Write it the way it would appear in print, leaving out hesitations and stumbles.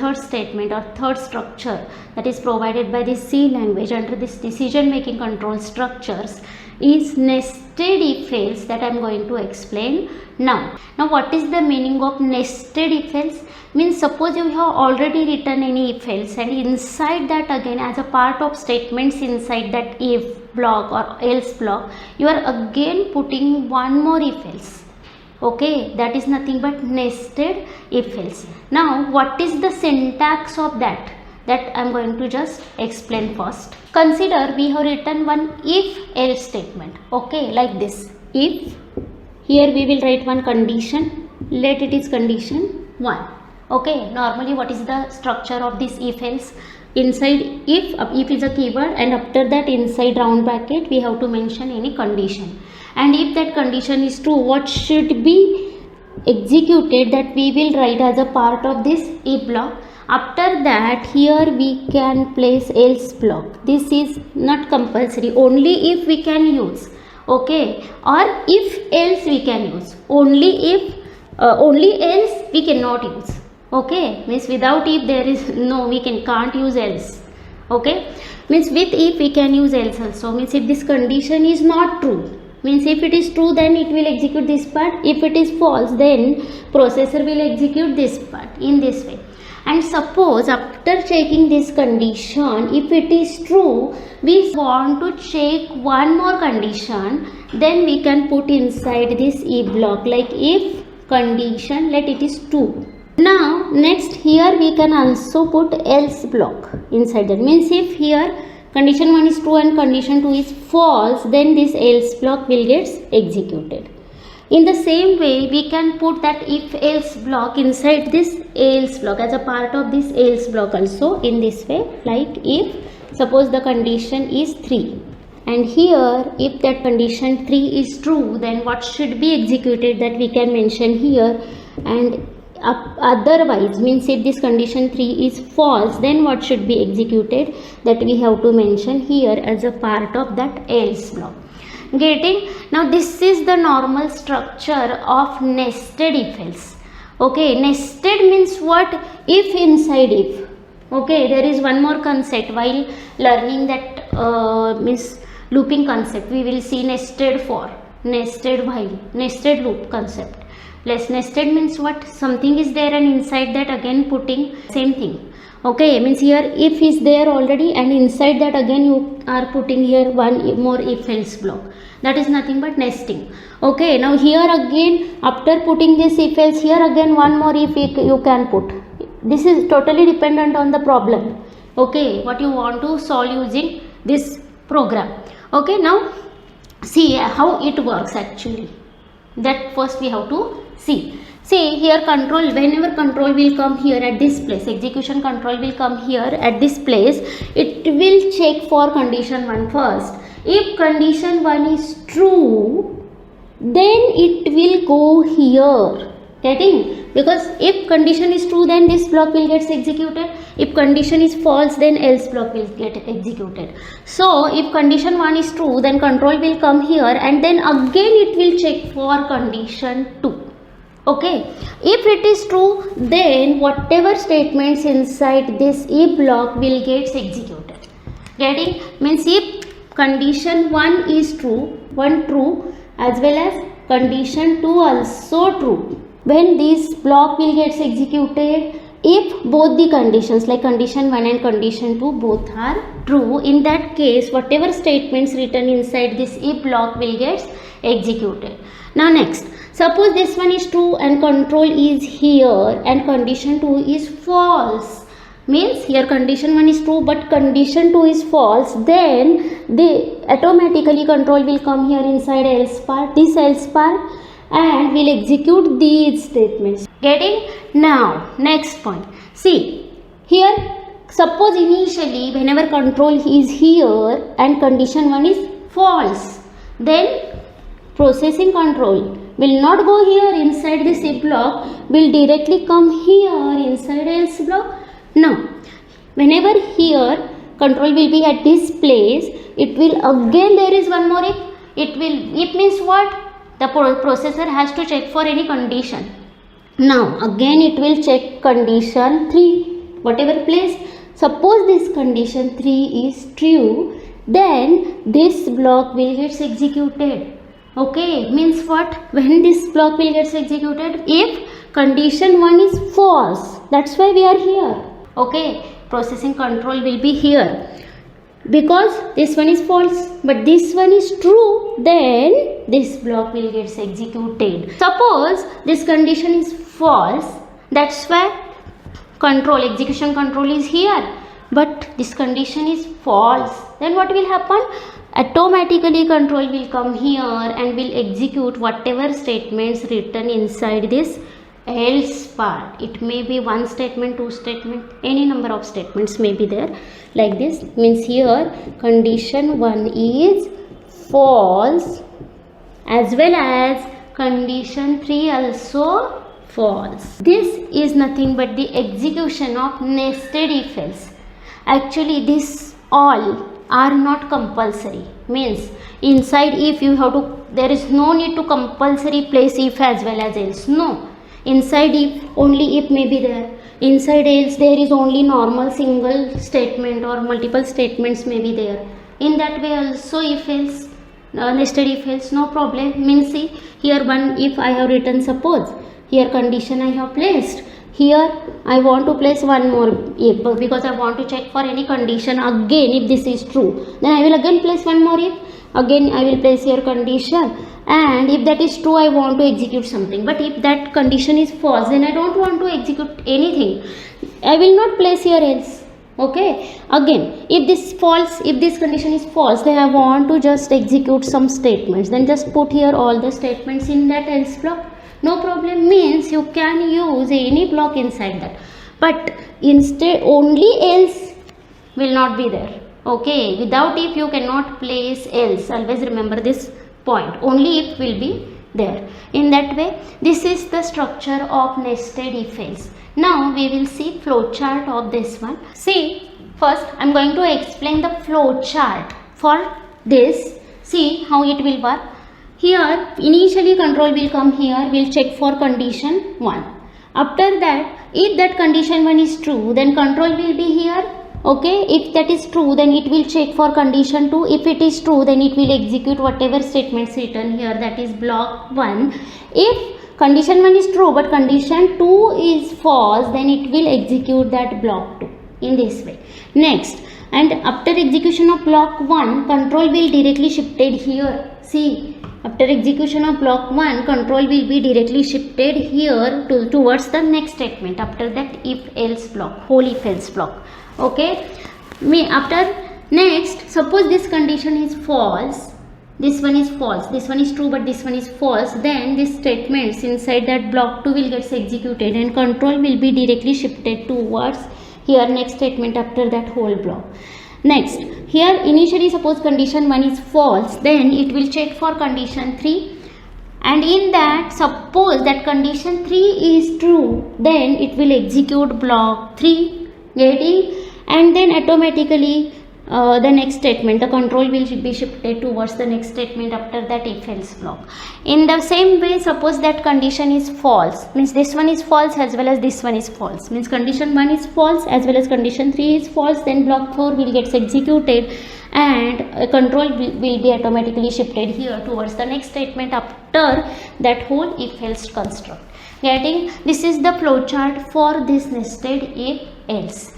third statement or third structure that is provided by this C language under this decision making control structures is nested if else, that I am going to explain now. Now what is the meaning of nested if else? Means suppose you have already written any if else and inside that again as a part of statements inside that if block or else block you are again putting one more if else. Okay, that is nothing but nested if else. Now what is the syntax of that? That I am going to just explain first. Consider we have written one if else statement. Okay, like this. If, here we will write one condition. Let it is condition 1. Okay, normally what is the structure of this if else? Inside if is a keyword and after that inside round bracket we have to mention any condition. And if that condition is true, what should be executed, that we will write as a part of this if block. After that here we can place else block. This is not compulsory, only if we can use. Okay, or if else we can use. Only if, only else we cannot use. Okay, means without if there is no, we can't use else. Okay, means with if we can use else also. Means if this condition is not true, means if it is true then it will execute this part. If it is false then processor will execute this part in this way. And suppose after checking this condition, if it is true, we want to check one more condition, then we can put inside this if block, like if condition, let it is true. Now next here we can also put else block inside that. Means if here condition 1 is true and condition 2 is false, then this else block will get executed. In the same way we can put that if else block inside this else block as a part of this else block also in this way, like if suppose the condition is 3 and here if that condition 3 is true, then what should be executed, that we can mention here. And otherwise, means if this condition 3 is false, then what should be executed, that we have to mention here as a part of that else block. Getting? Now this is the normal structure of nested if else. Okay, nested means what? If inside if. Okay, there is one more concept while learning that means looping concept. We will see nested for, nested while, nested loop concept. Less nested means what? Something is there and inside that again putting same thing. Okay, means here if is there already and inside that again you are putting here one more if else block. That is nothing but nesting. Okay, now here again after putting this if else, here again one more if you can put. This is totally dependent on the problem. Okay, what you want to solve using this program. Okay, now see how it works actually. That first we have to see. See here control, whenever control will come here at this place, execution control will come here at this place, it will check for condition 1 first. If condition 1 is true, then it will go here. Getting? Because if condition is true, then this block will get executed. If condition is false, then else block will get executed. So if condition 1 is true, then control will come here and then again it will check for condition 2. Okay, if it is true, then whatever statements inside this if block will get executed. Getting? Means if condition 1 is true, 1 true as well as condition 2 also true, when this block will get executed, if both the conditions like condition 1 and condition 2 both are true, in that case whatever statements written inside this if block will get executed. Now next, suppose this one is true and control is here and condition 2 is false. Means here condition 1 is true but condition 2 is false, then the automatically control will come here inside else part, this else part, and will execute these statements. Getting? Now next point, see here suppose initially whenever control is here and condition 1 is false, then processing control will not go here inside this if block, will directly come here inside else block. Now whenever here control will be at this place, it will again there is one more if. It means what? The processor has to check for any condition. Now again it will check condition 3. whatever placed. Suppose this condition 3 is true, then this block will get executed. Okay, means what? When this block will get executed? If condition 1 is false. That's why we are here. Okay, processing control will be here. Because this one is false, but this one is true, then this block will get executed. Suppose this condition is false, that's why execution control is here, but this condition is false. Then what will happen? Automatically control will come here and will execute whatever statements written inside this else part. It may be one statement, two statement, any number of statements may be there. Like this means here condition 1 is false as well as condition 3 also false. This is nothing but the execution of nested if else. Actually this all are not compulsory, means inside if you have to, there is no need to compulsory place if as well as else. No, inside if only if may be there, inside else there is only normal single statement or multiple statements may be there. In that way also if else, nested if else, no problem. Means see here one if I have written, suppose here condition I have placed, here I want to place one more if, because I want to check for any condition again. If this is true, then I will again place one more if, again I will place here condition, and if that is true I want to execute something. But if that condition is false, then I don't want to execute anything, I will not place here else. Okay, again if this false, if this condition is false, then I want to just execute some statements, then just put here all the statements in that else block. No problem, means you can use any block inside that, but instead only else will not be there. Okay, without if you cannot place else. Always remember this point, only if will be there. In that way, this is the structure of nested if else. Now we will see flowchart of this one. See, first I am going to explain the flowchart for this. See how it will work. Here initially control will come here, will check for condition 1. After that, if that condition 1 is true, then control will be here. Okay, if that is true, then it will check for condition 2. If it is true, then it will execute whatever statements written here, that is block 1. If condition 1 is true but condition 2 is false, then it will execute that block 2 in this way. Next, and after execution of block 1, control will directly shifted here. See, after execution of block 1, control will be directly shifted here towards the next statement. After that, if else block, whole if else block. Okay, after next, suppose this condition is false, this one is false, this one is true but this one is false, then these statements inside that block 2 will get executed and control will be directly shifted towards here next statement after that whole block. Next, here initially suppose condition 1 is false, then it will check for condition 3, and in that suppose that condition 3 is true, then it will execute block 3, getting, and then automatically the next statement, the control will be shifted towards the next statement after that if else block. In the same way, suppose that condition is false, means this one is false as well as this one is false, means condition 1 is false as well as condition 3 is false, then block 4 will get executed and control will be automatically shifted here towards the next statement after that whole if else construct. Getting, this is the flowchart for this nested if else.